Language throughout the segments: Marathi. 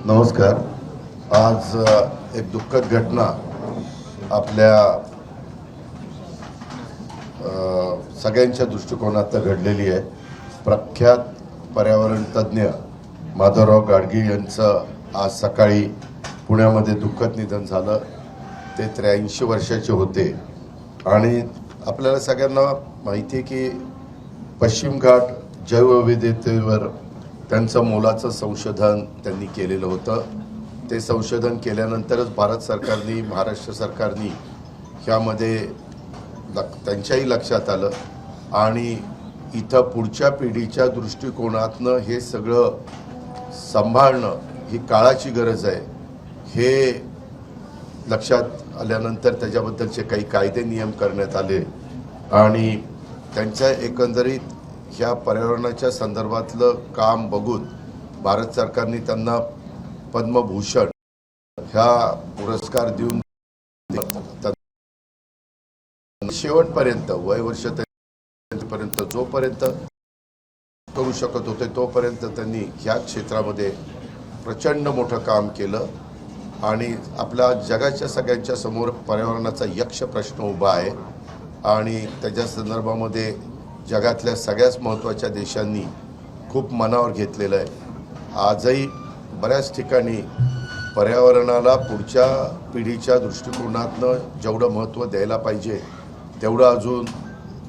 नमस्कार। आज एक दुःखद घटना आपल्या सगळ्यांच्या दृष्टिकोनात घडलेली आहे। प्रख्यात पर्यावरण तज्ञ माधवराव गाडगीळ यांचं आज सकाळी पुण्यामध्ये दुःखद निधन झालं। ते 83 वर्षाचे होते आणि आपल्याला सगळ्यांना माहिती आहे की पश्चिम घाट जैवविविधतेवर त्यांचं मोलाचं संशोधन त्यांनी केलेलं होतं। ते संशोधन केल्यानंतरच भारत सरकारने महाराष्ट्र सरकारने ह्यामध्ये त्यांच्याही लक्षात आलं आणि इथं पुढच्या पिढीच्या दृष्टिकोनातनं हे सगळं सांभाळणं ही काळाची गरज आहे हे लक्षात आल्यानंतर त्याच्याबद्दलचे काही कायदे नियम करण्यात आले आणि त्यांच्या एकंदरीत ह्या पर्यावरणाच्या संदर्भातलं काम बघून भारत सरकारने त्यांना पद्मभूषण ह्या पुरस्कार देऊन शेवटपर्यंत वयवर्षापर्यंत जोपर्यंत करू शकत होते तोपर्यंत त्यांनी ह्या क्षेत्रामध्ये प्रचंड मोठं काम केलं आणि आपल्या जगाच्या सगळ्यांच्या समोर पर्यावरणाचा यक्ष प्रश्न उभा आहे आणि त्याच्या संदर्भामध्ये जगातल्या सगळ्याच महत्त्वाच्या देशांनी खूप मनावर घेतलेलं आहे। आजही बऱ्याच ठिकाणी पर्यावरणाला पुढच्या पिढीच्या दृष्टिकोनातनं जेवढं महत्त्व द्यायला पाहिजे तेवढं अजून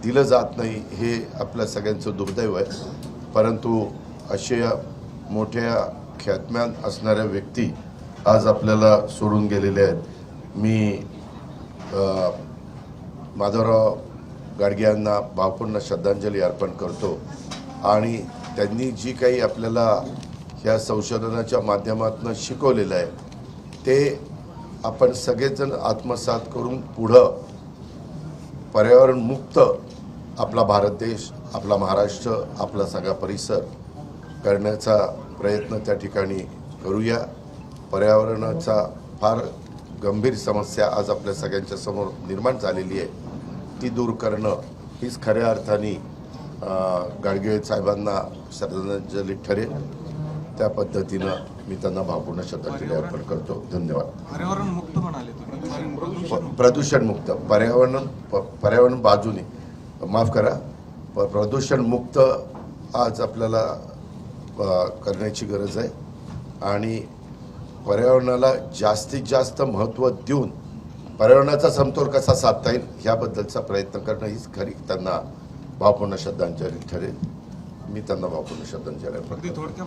दिलं जात नाही हे आपल्या सगळ्यांचं दुर्दैव आहे। परंतु अशा मोठ्या ख्यातमान असणाऱ्या व्यक्ती आज आपल्याला सोडून गेलेले आहेत। मी माधवराव गाडगीळांना भावपूर्ण श्रद्धांजली अर्पण करतो आणि त्यांनी जी काही आपल्याला ह्या संशोधनाच्या माध्यमातून शिकवलेलं आहे ते आपण सगळेजण आत्मसात करून पुढं पर्यावरणमुक्त आपला भारत देश, आपला महाराष्ट्र, आपला सगळा परिसर करण्याचा प्रयत्न त्या ठिकाणी करूया। पर्यावरणाचा फार गंभीर समस्या आज आपल्या सगळ्यांच्या समोर निर्माण झालेली आहे, ती दूर करणं हीच खऱ्या अर्थाने गाडगीळ साहेबांना श्रद्धांजली ठरेल। त्या पद्धतीनं मी त्यांना भावपूर्ण श्रद्धांजली अर्पण करतो। धन्यवाद। पर्यावरण मुक्त म्हणाले तुम्ही, प्रदूषण मुक्त पर्यावरण बाजूने माफ करा प्रदूषण मुक्त आज आपल्याला करण्याची गरज आहे आणि पर्यावरणाला जास्तीत जास्त महत्त्व देऊन पर्यावरणाचा समतोल कसा साधता येईल ह्याबद्दलचा प्रयत्न करणं हीच खरी त्यांना भावपूर्ण श्रद्धांजली ठरेल। मी त्यांना भावपूर्ण श्रद्धांजली अर्पण करतो।